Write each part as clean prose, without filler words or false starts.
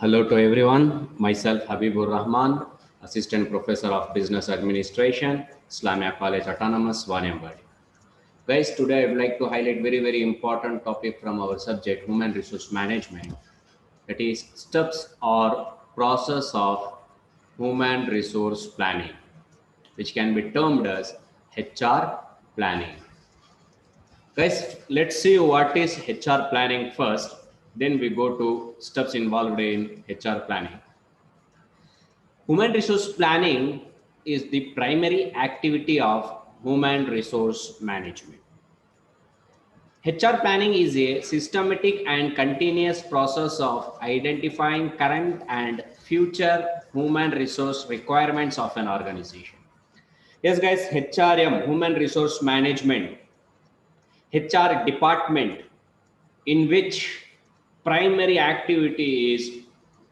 Hello to everyone. Myself Habibur Rahman, Assistant Professor of Business Administration, Islamia College Autonomous, Wanembadi. Guys, today I would like to highlight very important topic from our subject, Human Resource Management. That is steps or process of human resource planning, which can be termed as HR planning. Guys, let's see what is HR planning first. Then we go to steps involved in HR planning. Human resource planning is the primary activity of human resource management. HR planning is a systematic and continuous process of identifying current and future human resource requirements of an organization. Yes, guys, HRM, Human Resource Management, HR department, in which primary activity is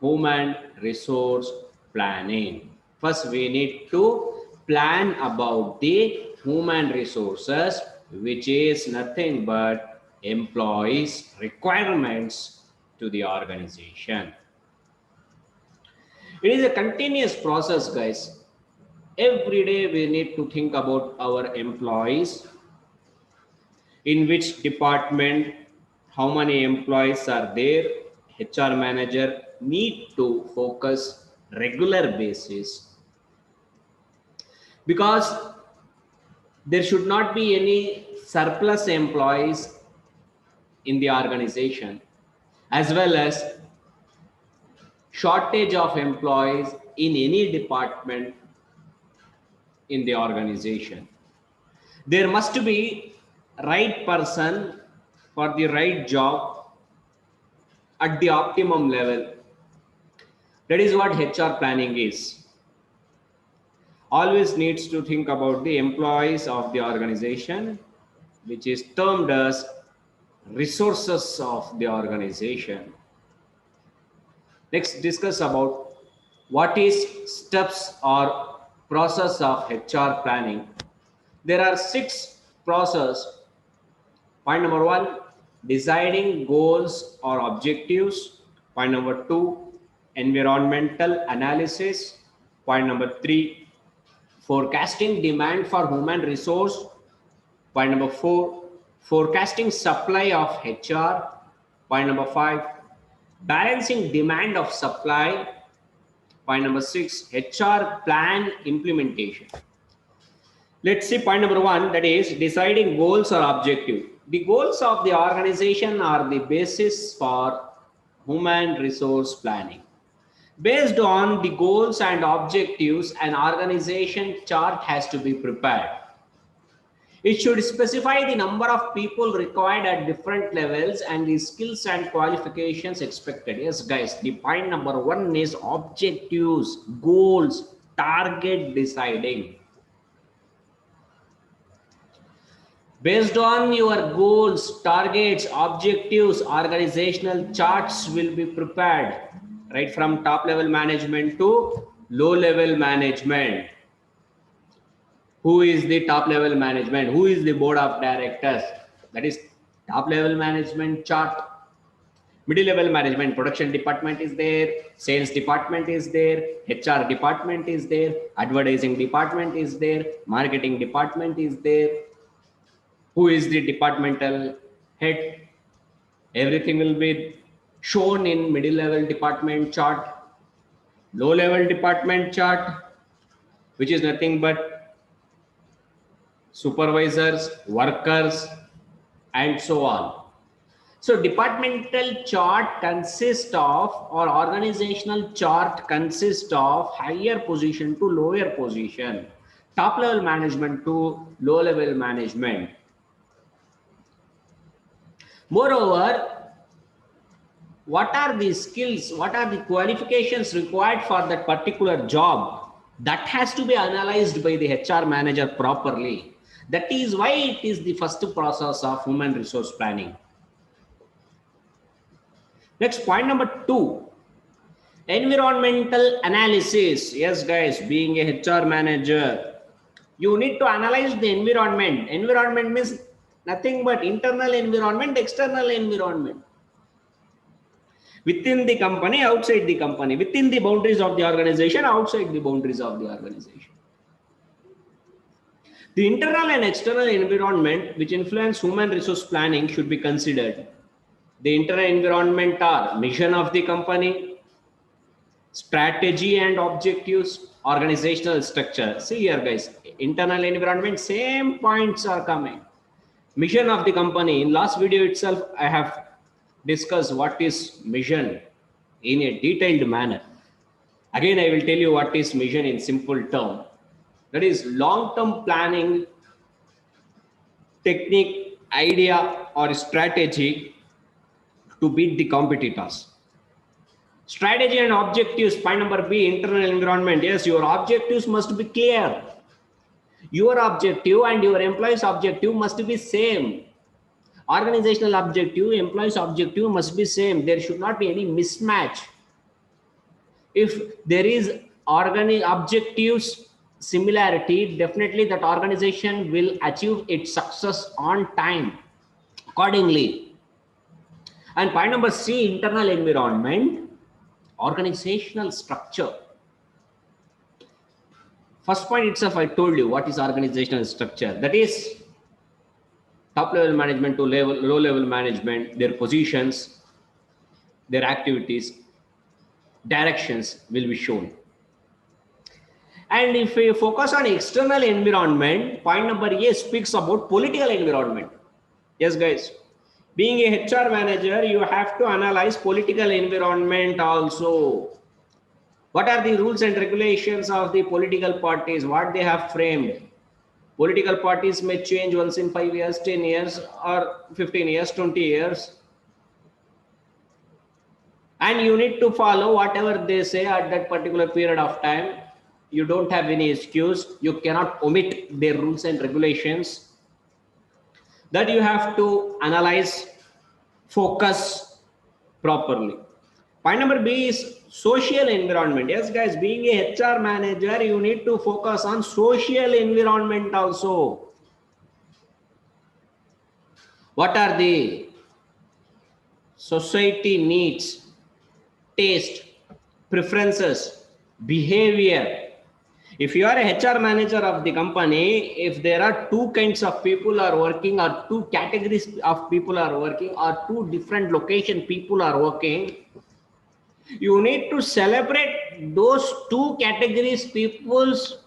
human resource planning. First, we need to plan about the human resources, which is nothing but employees' requirements to the organization. It is a continuous process, guys. Every day we need to think about our employees, in which department, how many employees are there. HR manager need to focus regular basis, because there should not be any surplus employees in the organization, as well as shortage of employees in any department in the organization. There must be right person for the right job at the optimum level. That is what HR planning is. Always needs to think about the employees of the organization, which is termed as resources of the organization. Next, discuss about what is steps or process of HR planning. There are 6 process. Point number 1, deciding goals or objectives. Point number 2, environmental analysis. Point number 3, forecasting demand for human resource. Point number 4, forecasting supply of HR. Point number 5, balancing demand of supply. Point number 6, HR plan implementation. Let's see point number 1, that is deciding goals or objective. The goals of the organization are the basis for human resource planning. Based on the goals and objectives, an organization chart has to be prepared. It should specify the number of people required at different levels and the skills and qualifications expected. Yes, guys, the point number 1 is objectives, goals, target deciding. Based on your goals, targets, objectives, organizational charts will be prepared, right from top level management to low level management. Who is the top level management? Who is the board of directors? That is top level management chart. Middle level management, production department is there, sales department is there, HR department is there, advertising department is there, marketing department is there. Who is the departmental head? Everything will be shown in middle level department chart, low level department chart, which is nothing but supervisors, workers, and so on. So departmental chart consists of, or organizational chart consists of, higher position to lower position, top level management to low level management. Moreover, what are the skills, what are the qualifications required for that particular job? That has to be analyzed by the HR manager properly. That is why it is the first process of human resource planning. Next, point number 2, environmental analysis. Yes, guys, being a HR manager, you need to analyze the environment. Environment means nothing but internal environment, external environment. Within the company, outside the company, within the boundaries of the organization, outside the boundaries of the organization. The internal and external environment which influence human resource planning should be considered. The internal environment are mission of the company, strategy and objectives, organizational structure. See here guys, internal environment, same points are coming. Mission of the company. In last video itself, I have discussed what is mission in a detailed manner. Again, I will tell you what is mission in simple term. That is long-term planning technique, idea or strategy to beat the competitors. Strategy and objectives, point number B, internal environment. Yes, your objectives must be clear. Your objective and your employees' objective must be same. Organizational objective, employees' objective must be same. There should not be any mismatch. If there is objectives similarity, definitely that organization will achieve its success on time accordingly. And point number C, internal environment, organizational structure. First point itself, I told you what is organizational structure. That is top level management to low level management, their positions, their activities, directions will be shown. And if we focus on external environment, point number A speaks about political environment. Yes, guys. Being a HR manager, you have to analyze political environment also. What are the rules and regulations of the political parties? What they have framed? Political parties may change once in 5 years, 10 years, or 15 years, 20 years. And you need to follow whatever they say at that particular period of time. You don't have any excuse. You cannot omit their rules and regulations. That you have to analyze, focus properly. Point number B is social environment. Yes, guys, being a HR manager, you need to focus on social environment also. What are the society needs, taste, preferences, behavior? If you are a HR manager of the company, if there are two kinds of people are working, or two categories of people are working, or two different location people are working, you need to celebrate those two categories people's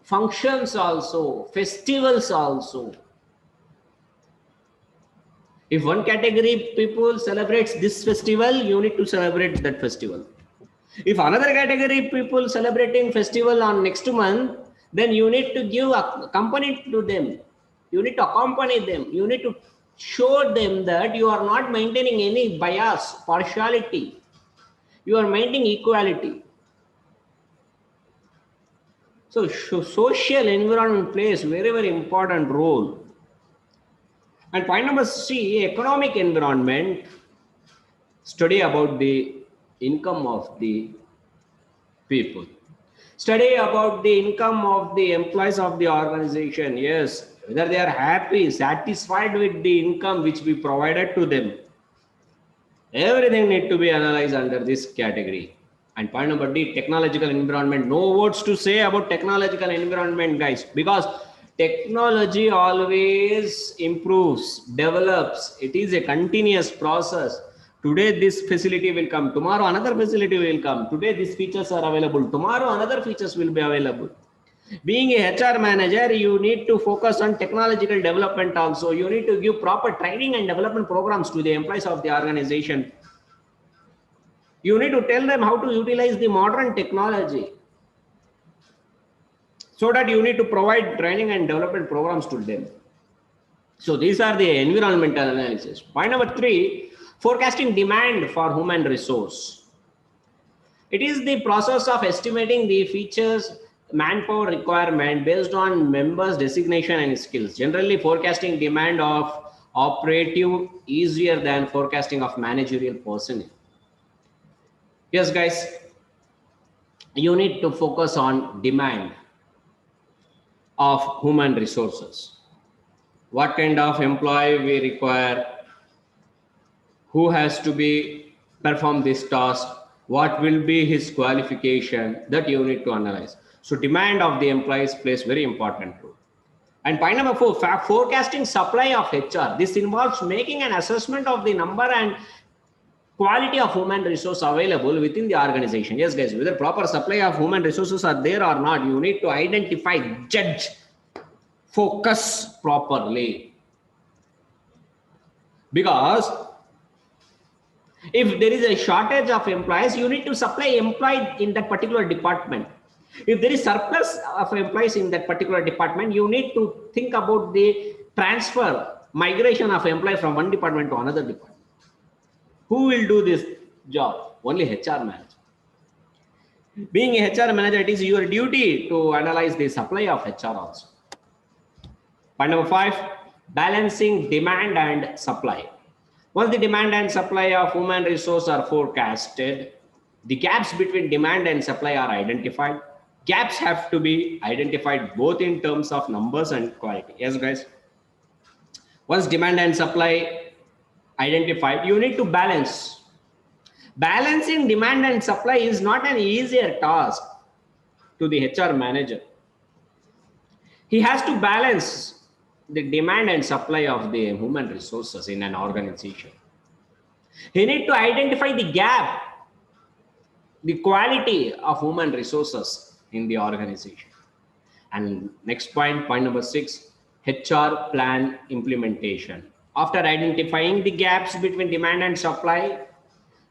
functions also, festivals also. If one category people celebrates this festival, you need to celebrate that festival. If another category people celebrating festival on next month, then you need to give a company to them. You need to accompany them. You need to show them that you are not maintaining any bias, partiality. You are maintaining equality. So social environment plays very, very important role. And point number C, economic environment, study about the income of the people. Study about the income of the employees of the organization. Yes, whether they are happy, satisfied with the income which we provided to them. Everything need to be analyzed under this category. And point number D, technological environment. No words to say about technological environment, guys, because technology always improves, develops. It is a continuous process. Today this facility will come, tomorrow another facility will come. Today these features are available, tomorrow another features will be available. Being a HR manager, you need to focus on technological development also. You need to give proper training and development programs to the employees of the organization. You need to tell them how to utilize the modern technology. So that you need to provide training and development programs to them. So these are the environmental analysis. Point number 3, forecasting demand for human resource. It is the process of estimating the features, manpower requirement based on members' designation and skills. Generally, forecasting demand of operative easier than forecasting of managerial personnel. Yes, guys, you need to focus on demand of human resources. What kind of employee we require, who has to be perform this task, what will be his qualification, that you need to analyze. So demand of the employees plays very important role. And point number 4, forecasting supply of HR. This involves making an assessment of the number and quality of human resource available within the organization. Yes, guys, whether proper supply of human resources are there or not, you need to identify, judge, focus properly. Because if there is a shortage of employees, you need to supply employee in that particular department. If there is surplus of employees in that particular department, you need to think about the transfer, migration of employee from one department to another department. Who will do this job? Only HR manager. Being a HR manager, it is your duty to analyze the supply of HR also. Point number 5, balancing demand and supply. Once the demand and supply of human resource are forecasted, the gaps between demand and supply are identified. Gaps have to be identified both in terms of numbers and quality. Yes, guys. Once demand and supply identified, you need to balance. Balancing demand and supply is not an easier task to the HR manager. He has to balance the demand and supply of the human resources in an organization. He needs to identify the gap, the quality of human resources in the organization. And next point, point number 6, HR plan implementation. After identifying the gaps between demand and supply,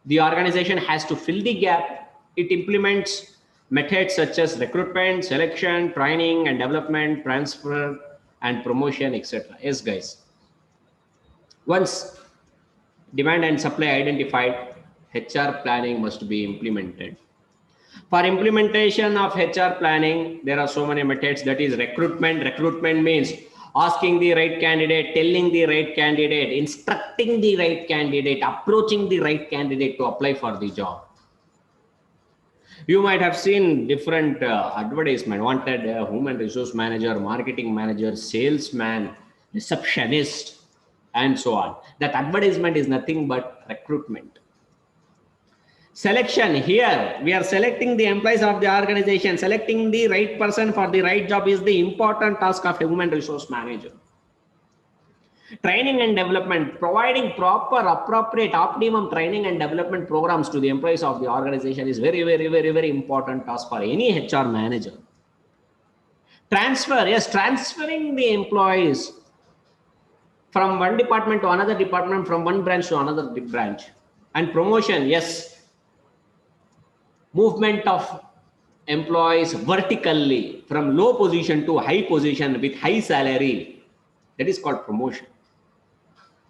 the organization has to fill the gap. It implements methods such as recruitment, selection, training and development, transfer and promotion, etc. Yes, guys. Once demand and supply identified, HR planning must be implemented. For implementation of HR planning, there are so many methods. That is recruitment. Recruitment means asking the right candidate, telling the right candidate, instructing the right candidate, approaching the right candidate to apply for the job. You might have seen different advertisement, wanted human resource manager, marketing manager, salesman, receptionist, and so on. That advertisement is nothing but recruitment. Selection, here we are selecting the employees of the organization. Selecting the right person for the right job is the important task of a human resource manager. Training and development, providing proper, appropriate, optimum training and development programs to the employees of the organization is very, very, very, very important task for any HR manager. Transfer, yes, transferring the employees from one department to another department, from one branch to another branch. And promotion, yes, movement of employees vertically from low position to high position with high salary. That is called promotion.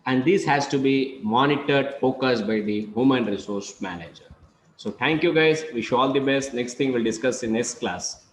And this has to be monitored, focused by the human resource manager. So thank you, guys. Wish you all the best. Next thing we'll discuss in next class.